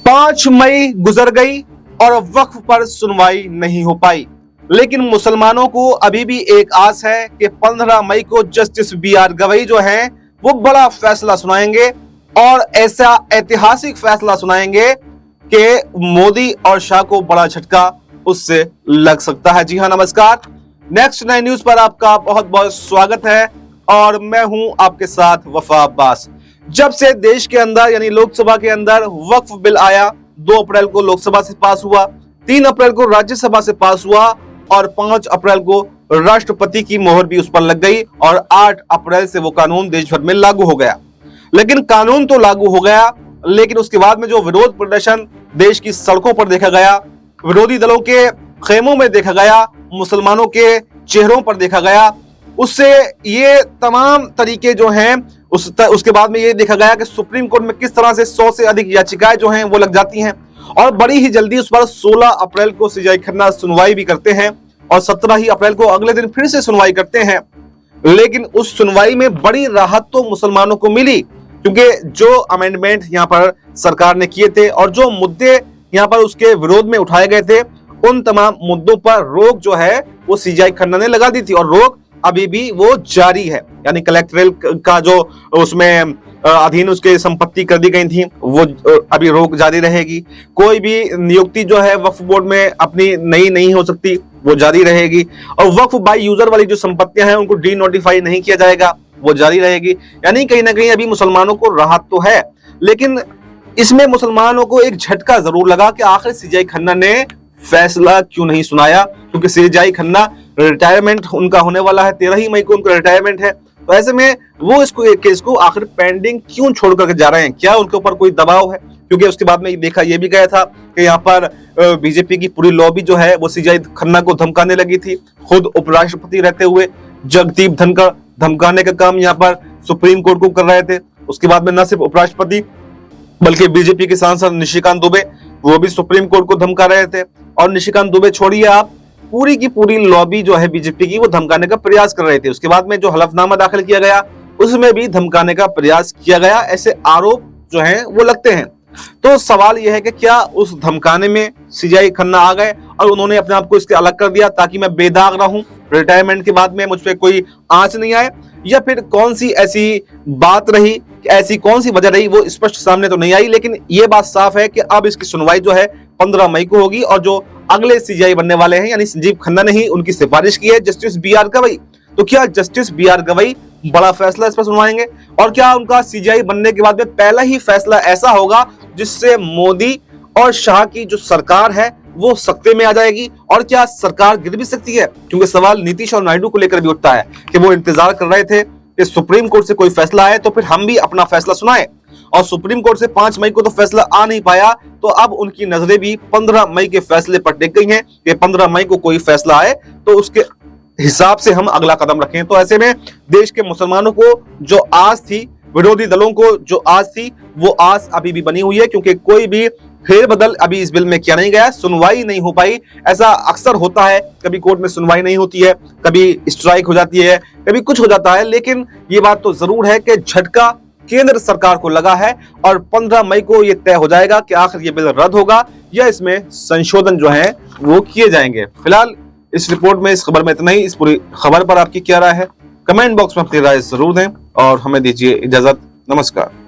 5 मई गुजर गई और वक्फ पर सुनवाई नहीं हो पाई, लेकिन मुसलमानों को अभी भी एक आस है कि 15 मई को जस्टिस बी.आर. गवई जो हैं वो बड़ा फैसला सुनाएंगे और ऐसा ऐतिहासिक फैसला सुनाएंगे कि मोदी और शाह को बड़ा झटका उससे लग सकता है। जी हां, नमस्कार। नेक्स्ट 9 न्यूज पर आपका बहुत बहुत स्वागत है और मैं हूं आपके साथ वफा अब्बास। जब से देश के अंदर यानी लोकसभा के अंदर वक्फ बिल आया, 2 अप्रैल को लोकसभा से पास हुआ, 3 अप्रैल को राज्यसभा से पास हुआ और 5 अप्रैल को राष्ट्रपति की मोहर भी उस पर लग गई और 8 अप्रैल से वो कानून देश भर में लागू हो गया। लेकिन कानून तो लागू हो गया, लेकिन उसके बाद में जो विरोध प्रदर्शन देश की सड़कों पर देखा गया, विरोधी दलों के खेमों में देखा गया, मुसलमानों के चेहरों पर देखा गया, उससे ये तमाम तरीके जो हैं उसके बाद में ये देखा गया कि सुप्रीम कोर्ट में किस तरह से 100 से अधिक याचिकाएं जो हैं वो लग जाती हैं और बड़ी ही जल्दी उस पर 16 अप्रैल को सीजेआई खन्ना सुनवाई भी करते हैं और 17 ही अप्रैल को अगले दिन फिर से सुनवाई करते हैं। लेकिन उस सुनवाई में बड़ी राहत तो मुसलमानों को मिली, क्योंकि जो अमेंडमेंट यहाँ पर सरकार ने किए थे और जो मुद्दे यहाँ पर उसके विरोध में उठाए गए थे, उन तमाम मुद्दों पर रोक जो है वो सीजेआई खन्ना ने लगा दी थी और रोक अभी भी वो जारी है। यानी कलेक्टरल का जो उसमें अधीन उसके संपत्ति कर दी गई थी वो अभी रोक जारी रहेगी। कोई भी नियुक्ति जो है वक्फ बोर्ड में अपनी नई नहीं हो सकती, वो जारी रहेगी और वक्फ बाय यूजर वाली जो संपत्तियां हैं उनको डी नोटिफाई नहीं किया जाएगा, वो जारी रहेगी। यानी कहीं ना कहीं अभी मुसलमानों को राहत तो है, लेकिन इसमें मुसलमानों को एक झटका जरूर लगा कि आखिर सीजेआई खन्ना ने फैसला क्यों नहीं सुनाया, क्योंकि सीजेआई खन्ना रिटायरमेंट उनका होने वाला है, 13 ही मई को उनका रिटायरमेंट है। तो ऐसे में वो इसको केस को आखिर पेंडिंग क्यों छोड़ करके जा रहे हैं? क्या उनके ऊपर कोई दबाव है? क्योंकि उसके बाद में देखा ये भी गया था कि यहाँ पर बीजेपी की पूरी लॉबी जो है वो सीजेआई खन्ना को धमकाने लगी थी। खुद उपराष्ट्रपति रहते हुए जगदीप धनखड़ धमकाने का काम यहाँ पर सुप्रीम कोर्ट को कर रहे थे। उसके बाद में न सिर्फ उपराष्ट्रपति बल्कि बीजेपी के सांसद निशिकांत दुबे वो भी सुप्रीम कोर्ट को धमका रहे थे। और निशिकांत दुबे छोड़िए, आप पूरी की पूरी लॉबी जो है बीजेपी की वो धमकाने का प्रयास कर रहे थे। उसके बाद में जो हलफनामा दाखिल किया गया उसमें भी धमकाने का प्रयास किया गया, ऐसे आरोप जो हैं वो लगते हैं। तो सवाल यह है कि क्या उस धमकाने में सीजेआई खन्ना आ गए और उन्होंने अपने आप को इसके अलग कर दिया ताकि मैं बेदाग रहूं, रिटायरमेंट के बाद में मुझ पर कोई आंच नहीं आए, या फिर कौन सी ऐसी बात रही, ऐसी कौन सी वजह रही, वो स्पष्ट सामने तो नहीं आई। लेकिन ये बात साफ है कि अब इसकी सुनवाई जो है 15 मई को होगी और जो अगले सीजेआई बनने वाले हैं यानी संजीव खन्ना ने ही उनकी सिफारिश की है, जस्टिस बी.आर. गवई। तो क्या जस्टिस बी.आर. गवई बड़ा फैसला इस पर सुनवाएंगे और क्या उनका सीजेआई बनने के बाद में पहला ही फैसला ऐसा होगा जिससे मोदी और शाह की जो सरकार है वो सत्ते में आ जाएगी? और क्या सरकार गिर भी सकती है? क्योंकि सवाल नीतीश और नायडू को लेकर भी उठता है कि वो इंतजार कर रहे थे कि सुप्रीम कोर्ट से कोई फैसला आए तो फिर हम भी अपना फैसला सुनाए, और सुप्रीम कोर्ट से 5 मई को तो फैसला आ नहीं पाया, तो अब उनकी नजरें भी 15 मई के फैसले पर टिक गई हैं कि 15 मई को कोई फैसला आए तो उसके हिसाब से हम अगला कदम रखें। तो ऐसे में देश के मुसलमानों को जो आस थी, विरोधी दलों को जो आस थी, वो आस अभी भी बनी हुई है, क्योंकि कोई भी फेरबदल अभी इस बिल में किया नहीं गया, सुनवाई नहीं हो पाई। ऐसा अक्सर होता है, कभी कोर्ट में सुनवाई नहीं होती है, कभी स्ट्राइक हो जाती है, कभी कुछ हो जाता है, लेकिन ये बात तो जरूर है कि झटका केंद्र सरकार को लगा है और 15 मई को ये तय हो जाएगा कि आखिर ये बिल रद्द होगा या इसमें संशोधन जो है वो किए जाएंगे। फिलहाल इस रिपोर्ट में, इस खबर में इतना ही। इस पूरी खबर पर आपकी क्या राय है? कमेंट बॉक्स में अपनी राय जरूर दें और हमें दीजिए इजाजत। नमस्कार।